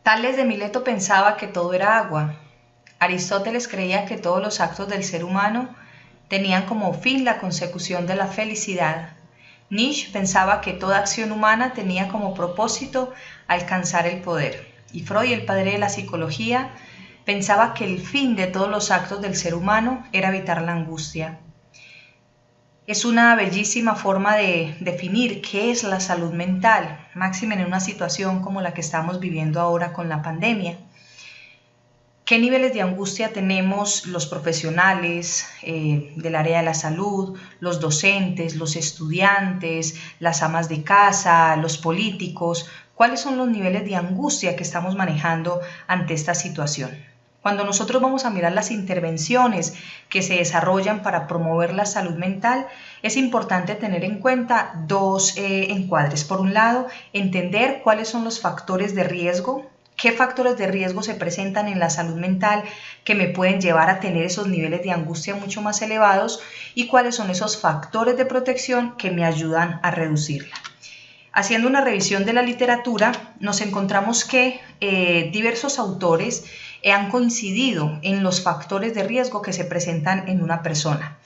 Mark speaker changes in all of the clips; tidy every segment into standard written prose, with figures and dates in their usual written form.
Speaker 1: Tales de Mileto pensaba que todo era agua. Aristóteles creía que todos los actos del ser humano tenían como fin la consecución de la felicidad. Nietzsche pensaba que toda acción humana tenía como propósito alcanzar el poder. Y Freud, el padre de la psicología, pensaba que el fin de todos los actos del ser humano era evitar la angustia. Es una bellísima forma de definir qué es la salud mental, máxime en una situación como la que estamos viviendo ahora con la pandemia. ¿Qué niveles de angustia tenemos los profesionales del área de la salud, los docentes, los estudiantes, las amas de casa, los políticos? ¿Cuáles son los niveles de angustia que estamos manejando ante esta situación? Cuando nosotros vamos a mirar las intervenciones que se desarrollan para promover la salud mental, es importante tener en cuenta dos encuadres. Por un lado, entender cuáles son los factores de riesgo. ¿Qué factores de riesgo se presentan en la salud mental que me pueden llevar a tener esos niveles de angustia mucho más elevados? ¿Y cuáles son esos factores de protección que me ayudan a reducirla? Haciendo una revisión de la literatura, nos encontramos que diversos autores han coincidido en los factores de riesgo que se presentan en una persona.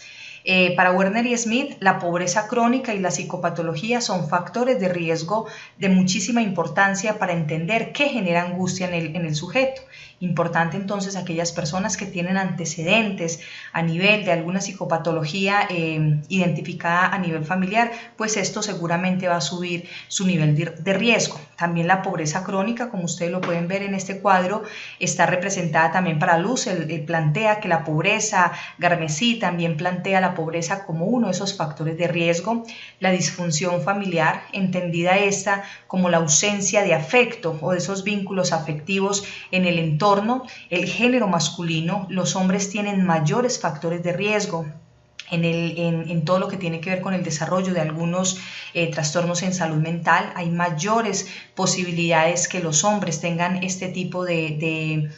Speaker 1: Para Werner y Smith, la pobreza crónica y la psicopatología son factores de riesgo de muchísima importancia para entender qué genera angustia en el sujeto. Importante entonces aquellas personas que tienen antecedentes a nivel de alguna psicopatología identificada a nivel familiar, pues esto seguramente va a subir su nivel de riesgo. También la pobreza crónica, como ustedes lo pueden ver en este cuadro, está representada también para Luz. Él plantea que la pobreza, Garmesí también plantea la pobreza como uno de esos factores de riesgo. La disfunción familiar, entendida esta como la ausencia de afecto o de esos vínculos afectivos en el entorno. El género masculino, los hombres tienen mayores factores de riesgo en todo lo que tiene que ver con el desarrollo de algunos trastornos en salud mental. Hay mayores posibilidades que los hombres tengan este tipo de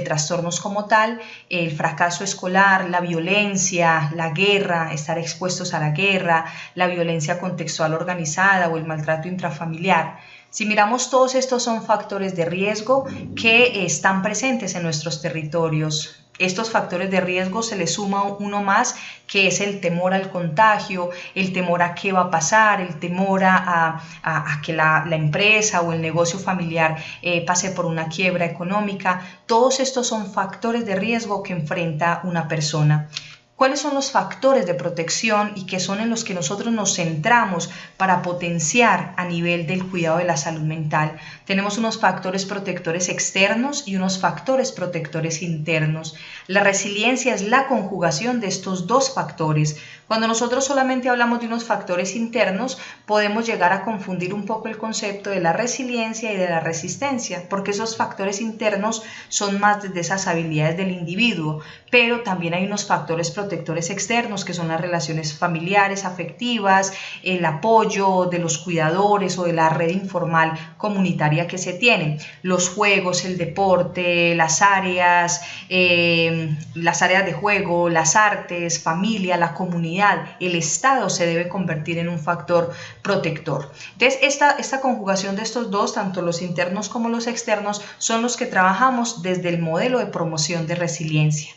Speaker 1: trastornos como tal. El fracaso escolar, la violencia, la guerra, estar expuestos a la guerra, la violencia contextual organizada o el maltrato intrafamiliar. Si miramos, todos estos son factores de riesgo que están presentes en nuestros territorios. Estos factores de riesgo se le suma uno más, que es el temor al contagio, el temor a qué va a pasar, el temor a que la empresa o el negocio familiar pase por una quiebra económica. Todos estos son factores de riesgo que enfrenta una persona. ¿Cuáles son los factores de protección y qué son en los que nosotros nos centramos para potenciar a nivel del cuidado de la salud mental? Tenemos unos factores protectores externos y unos factores protectores internos. La resiliencia es la conjugación de estos dos factores. Cuando nosotros solamente hablamos de unos factores internos, podemos llegar a confundir un poco el concepto de la resiliencia y de la resistencia, porque esos factores internos son más desde esas habilidades del individuo, pero también hay unos factores protectores externos que son las relaciones familiares, afectivas, el apoyo de los cuidadores o de la red informal comunitaria que se tiene, los juegos, el deporte, las áreas de juego, las artes, familia, la comunidad. El Estado se debe convertir en un factor protector. Entonces, esta conjugación de estos dos, tanto los internos como los externos, son los que trabajamos desde el modelo de promoción de resiliencia.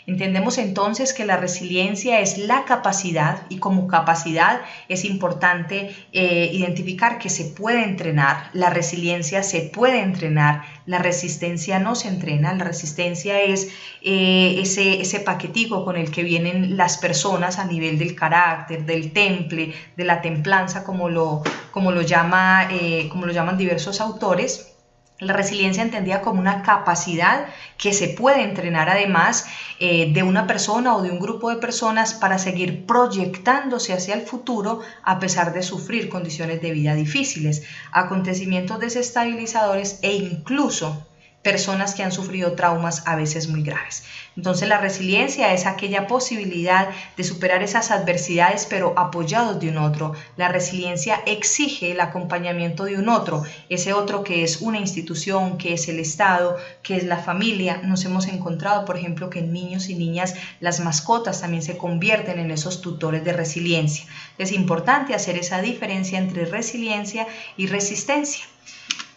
Speaker 1: Entendemos entonces que la resiliencia es la capacidad, y como capacidad es importante identificar que se puede entrenar. La resiliencia se puede entrenar, la resistencia no se entrena. La resistencia es ese paquetico con el que vienen las personas a nivel del carácter, del temple, de la templanza, como lo llaman diversos autores. La resiliencia entendida como una capacidad que se puede entrenar además de una persona o de un grupo de personas para seguir proyectándose hacia el futuro a pesar de sufrir condiciones de vida difíciles, acontecimientos desestabilizadores e incluso personas que han sufrido traumas a veces muy graves. Entonces la resiliencia es aquella posibilidad de superar esas adversidades pero apoyados de un otro. La resiliencia exige el acompañamiento de un otro, ese otro que es una institución, que es el Estado, que es la familia. Nos hemos encontrado, por ejemplo, que en niños y niñas las mascotas también se convierten en esos tutores de resiliencia. Es importante hacer esa diferencia entre resiliencia y resistencia.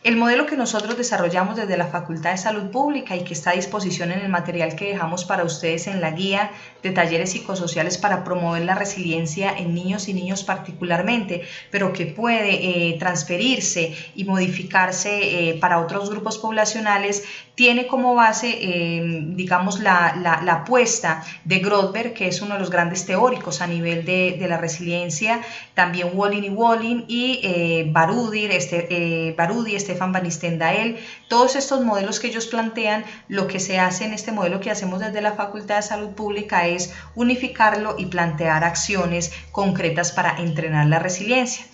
Speaker 1: El modelo que nosotros desarrollamos desde la Facultad de Salud Pública y que está a disposición en el material que dejamos para ustedes en la guía de talleres psicosociales para promover la resiliencia en niños y niños particularmente, pero que puede transferirse y modificarse para otros grupos poblacionales, tiene como base, digamos, la apuesta de Grothberg, que es uno de los grandes teóricos a nivel de la resiliencia, también Wallin y Barudi, Stefan Van Stendhal, todos estos modelos que ellos plantean. Lo que se hace en este modelo que hacemos desde la Facultad de Salud Pública es unificarlo y plantear acciones concretas para entrenar la resiliencia.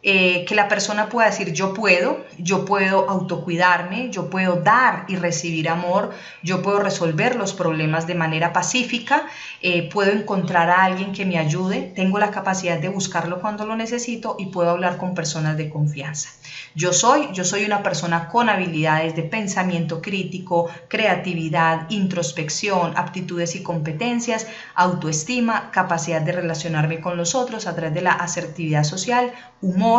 Speaker 1: Que la persona pueda decir yo puedo autocuidarme, yo puedo dar y recibir amor, yo puedo resolver los problemas de manera pacífica, puedo encontrar a alguien que me ayude, tengo la capacidad de buscarlo cuando lo necesito y puedo hablar con personas de confianza. Yo soy una persona con habilidades de pensamiento crítico, creatividad, introspección, aptitudes y competencias, autoestima, capacidad de relacionarme con los otros a través de la asertividad social, humor,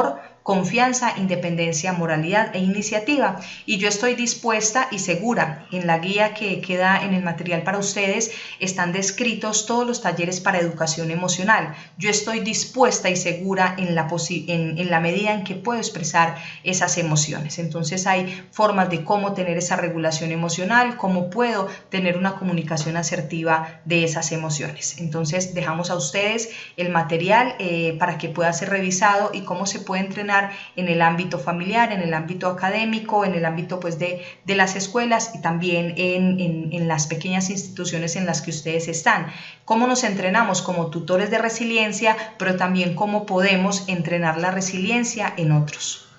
Speaker 1: confianza, independencia, moralidad e iniciativa. Y yo estoy dispuesta y segura, en la guía que queda en el material para ustedes están descritos todos los talleres para educación emocional. Yo estoy dispuesta y segura en la medida en que puedo expresar esas emociones. Entonces hay formas de cómo tener esa regulación emocional, cómo puedo tener una comunicación asertiva de esas emociones. Entonces dejamos a ustedes el material para que pueda ser revisado y cómo se puede entrenar en el ámbito familiar, en el ámbito académico, en el ámbito pues de las escuelas y también en las pequeñas instituciones en las que ustedes están. Cómo nos entrenamos como tutores de resiliencia, pero también cómo podemos entrenar la resiliencia en otros.